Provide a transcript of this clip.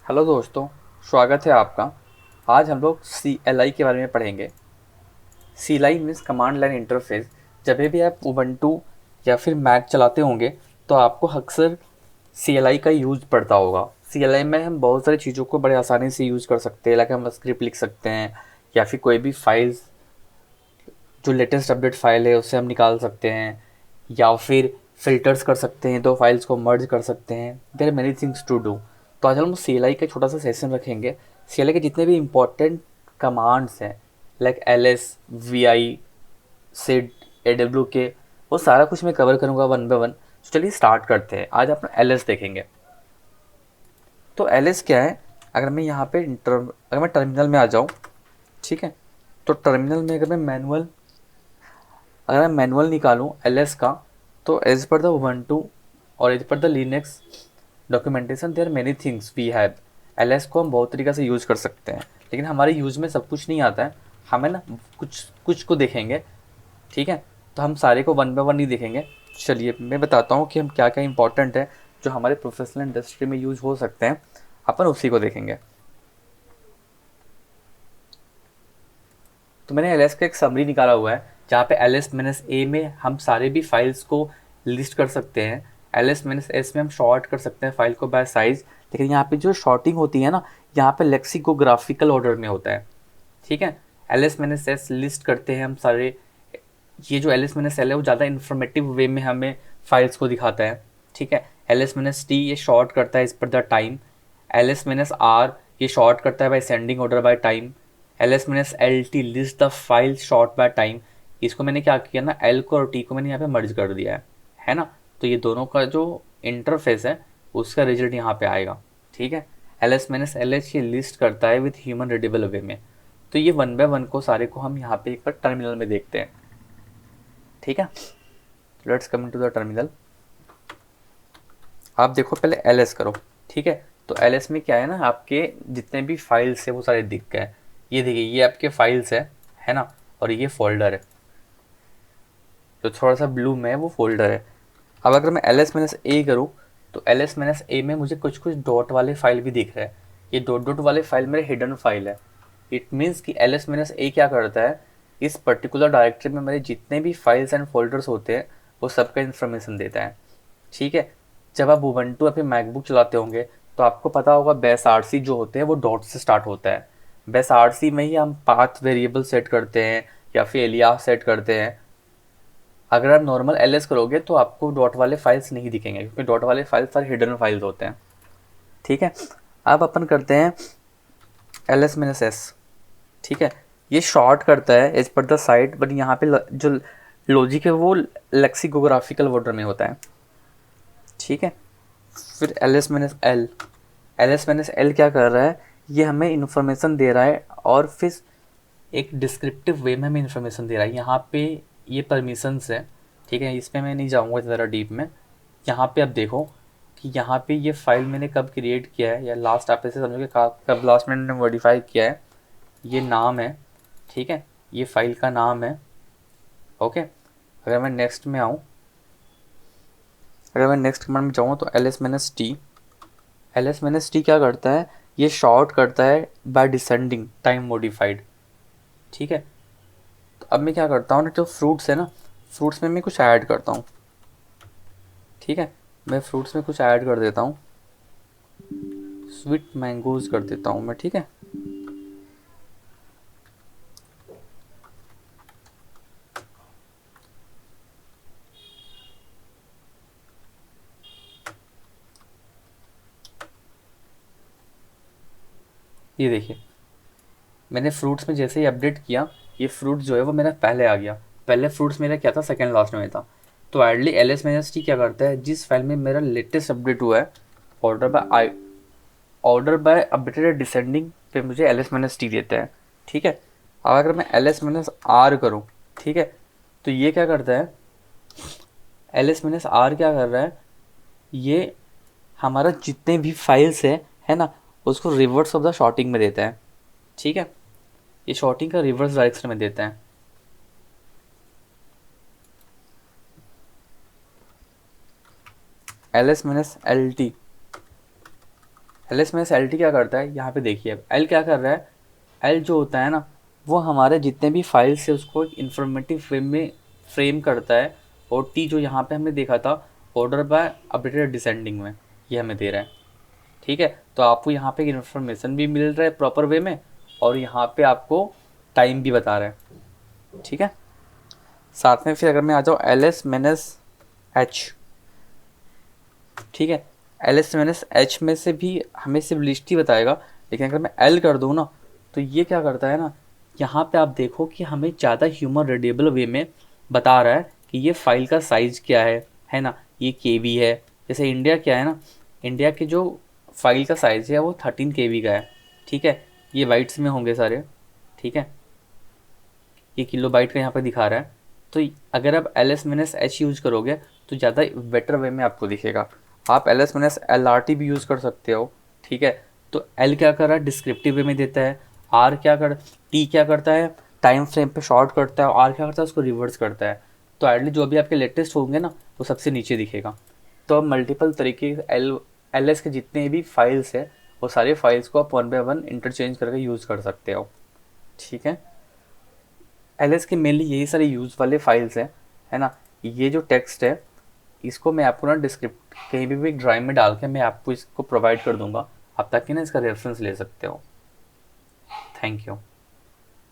Hello दोस्तों, स्वागत है आपका। आज हम लोग सी एल आई के बारे में पढ़ेंगे। C L I means command line interface. जब भी आप उबंटू या फिर मैक चलाते होंगे तो आपको अक्सर सी एल आई का यूज़ पड़ता होगा। सी एल आई में हम बहुत सारी चीज़ों को बड़े आसानी से यूज़ कर सकते हैं, लाइक हम स्क्रिप्ट लिख सकते हैं या फिर कोई भी फाइल्स जो लेटेस्ट अपडेट फाइल है उससे हम निकाल सकते हैं, या फिर फिल्टर्स कर सकते हैं, दो फाइल्स को मर्ज कर सकते हैं। There are many things to do. तो आज हम सी एल आई का छोटा सा सेशन रखेंगे। सी एल आई के जितने भी इंपॉर्टेंट कमांड्स हैं, like L S, V I, sed, A W K, वो सारा कुछ मैं कवर करूँगा वन बाय वन। तो चलिए स्टार्ट करते हैं। आज अपना एल एस देखेंगे। तो एल एस क्या है? अगर मैं यहाँ पे अगर मैं टर्मिनल में आ जाऊँ, ठीक है, तो टर्मिनल में अगर मैं मैनुअल निकालूँ एल एस का, तो एज पर द उबंटू और as per the Linux documentation there many things we have. L S को हम बहुत तरीक़े से यूज़ कर सकते हैं, लेकिन हमारे यूज़ में सब कुछ नहीं आता है। हमें ना कुछ कुछ को देखेंगे, ठीक है। तो हम सारे को वन बाय वन नहीं देखेंगे। चलिए मैं बताता हूँ कि हम क्या क्या इंपॉर्टेंट है जो हमारे प्रोफेशनल इंडस्ट्री में यूज़ हो सकते हैं, अपन उसी को देखेंगे। तो मैंने एल एस का एक समरी निकाला हुआ है, जहाँ पे एल एस माइनस ए में हम सारे भी फाइल्स को लिस्ट कर सकते हैं। एल एस माइनस एस में हम शॉर्ट कर सकते हैं फाइल को बाय साइज। लेकिन यहाँ पे जो शॉर्टिंग होती है ना, यहाँ पे लेक्सिकोग्राफिकल ऑर्डर में होता है, ठीक है। L S minus S list करते हैं हम सारे। ये जो एल एस माइनस एल है वो ज़्यादा इन्फॉर्मेटिव वे में हमें फाइल्स को दिखाता है, ठीक है। एल एस माइनस टी ये शॉर्ट करता है इस पर the time. L S minus R ये शॉर्ट करता है by sending order by time. L S minus L T list the file sort by time. इसको मैंने क्या किया ना, एल को और टी को मैंने यहाँ पे मर्ज कर दिया है ना। तो ये दोनों का जो इंटरफेस है उसका रिजल्ट यहाँ पे आएगा, ठीक है। L S minus L H ये लिस्ट करता है विथ ह्यूमन रीडेबल वे में। तो ये वन बाय वन को सारे को हम यहाँ पे एक बार टर्मिनल में देखते हैं, ठीक है। Let's come to the terminal. आप देखो, पहले एल एस करो, ठीक है। तो एल एस में क्या है ना, आपके जितने भी फाइल्स है वो सारे दिख गए। ये देखिए, ये आपके फाइल्स है ना, और ये फोल्डर है जो थोड़ा सा ब्लू में है, वो फोल्डर है। अब अगर मैं एल एस माइनस ए करूँ, तो एल एस माइनस ए में मुझे कुछ कुछ डॉट वाले फाइल भी दिख रहे हैं। ये डॉट डॉट वाले फाइल मेरे हिडन फाइल है। इट मीन्स कि एल एस माइनस ए क्या करता है, इस पर्टिकुलर डायरेक्टरी में मेरे जितने भी फाइल्स एंड फोल्डर्स होते हैं वो सबका इन्फॉर्मेशन देता है, ठीक है। जब आप उबंटू या फिर मैकबुक चलाते होंगे तो आपको पता होगा बेस आर सी जो होते हैं वो डॉट से स्टार्ट होता है। बेस आर सी में ही हम पाथ वेरिएबल सेट करते हैं या फिर एलियास सेट करते हैं। अगर आप नॉर्मल एल एस करोगे तो आपको डॉट वाले फाइल्स नहीं दिखेंगे, क्योंकि डॉट वाले फाइल्स सारे हिडन फाइल्स होते हैं, ठीक है। अब अपन करते हैं एल एस माइनस एस, ठीक है। ये शॉर्ट करता है as per the site, but यहाँ पे जो लॉजिक है वो लेक्सिकोग्राफिकल ऑर्डर में होता है, ठीक है। फिर L S minus L, L S minus L क्या कर रहा है, ये हमें इन्फॉर्मेशन दे रहा है और फिर एक डिस्क्रिप्टिव वे में हमें इन्फॉर्मेशन दे रहा है। यहाँ पे ये परमिशंस है, ठीक है। इसमें मैं नहीं जाऊँगा ज़रा डीप में। यहाँ पे आप देखो कि यहाँ पे ये फाइल मैंने कब क्रिएट किया है, या लास्ट आप ऐसे समझो कि कब लास्ट मैंने मॉडिफाई किया है। ये नाम है, ठीक है, ये फाइल का नाम है, ओके। अगर मैं नेक्स्ट में आऊँ, अगर मैं नेक्स्ट कमांड में जाऊँ तो L S minus T, L S minus T क्या करता है, ये शॉर्ट करता है बाय डिसेंडिंग टाइम मॉडिफाइड, ठीक है। तो अब मैं क्या करता हूँ ना, जो फ्रूट्स है ना, फ्रूट्स में मैं कुछ ऐड करता हूँ, ठीक है। मैं फ्रूट्स में कुछ ऐड कर देता हूँ, स्वीट मैंगोज कर देता हूँ मैं, ठीक है। ये देखिए, मैंने फ्रूट्स में जैसे ही अपडेट किया, ये फ्रूट जो है वो मेरा पहले आ गया। पहले फ्रूट्स मेरा क्या था, सेकंड लास्ट में था। तो ideally L S minus T क्या करता है, जिस फाइल में मेरा लेटेस्ट अपडेट हुआ है, order by I order by updated descending पे मुझे एल एस माइनस टी देता है, ठीक है। अब अगर मैं एल एस माइनस आर करूँ, ठीक है, तो ये क्या करता है, एल एस माइनस आर क्या कर रहा है, ये हमारा जितने भी फाइल्स है ना, उसको रिवर्स ऑफ द शॉर्टिंग में देता है, ठीक है। ये शॉर्टिंग का रिवर्स डायरेक्शन में देता है। L S minus L T, L S में से एल टी क्या करता है, यहाँ पे देखिए एल क्या कर रहा है, एल जो होता है ना वो हमारे जितने भी फाइल्स है उसको एक इंफॉर्मेटिव वे में फ्रेम करता है, और टी जो यहाँ पे हमने देखा था ऑर्डर बाय अपडेटेड डिसेंडिंग में, ये हमें दे रहा है। ठीक है, तो आपको यहाँ पे इन्फॉर्मेशन भी मिल रहा है प्रॉपर वे में, और यहाँ पे आपको टाइम भी बता रहा है। ठीक है, साथ में फिर अगर मैं आ जाऊँ एल एस माइनस एच, ठीक है, एल एस माइनस एच में से भी हमें सिर्फ लिस्ट ही बताएगा, लेकिन अगर मैं एल कर दूँ ना तो ये क्या करता है ना, यहाँ पे आप देखो कि हमें ज़्यादा ह्यूमन रीडेबल वे में बता रहा है कि ये फाइल का साइज़ क्या है ना, ये केबी है। जैसे इंडिया क्या है ना, इंडिया के जो फाइल का साइज़ है वो 13 केबी का है। ठीक है, ये बाइट्स में होंगे सारे। ठीक है, ये किलो बाइट का यहाँ पे दिखा रहा है। तो अगर आप L S minus H use करोगे तो ज़्यादा बेटर वे में आपको दिखेगा। आप L S minus L R T भी यूज़ कर सकते हो। ठीक है, तो एल क्या कर रहा है, डिस्क्रिप्टिव वे में देता है। आर क्या कर टी क्या करता है, टाइम फ्रेम पे शॉर्ट करता है। आर क्या करता है, उसको रिवर्स करता है। तो आइडली जो भी आपके लेटेस्ट होंगे ना वो सबसे नीचे दिखेगा। तो आप मल्टीपल तरीके एल एस के जितने भी फाइल्स है वो सारे फाइल्स को आप वन बाय वन इंटरचेंज करके यूज़ कर सकते हो। ठीक है, एल एस के मेनली यही सारे यूज़ वाले फाइल्स हैं, है ना। ये जो टेक्स्ट है इसको मैं आपको ना डिस्क्रिप्ट कहीं भी एक ड्राइव में डाल के मैं आपको इसको प्रोवाइड कर दूंगा, आप ताकि ना इसका रेफरेंस ले सकते हो। Thank you.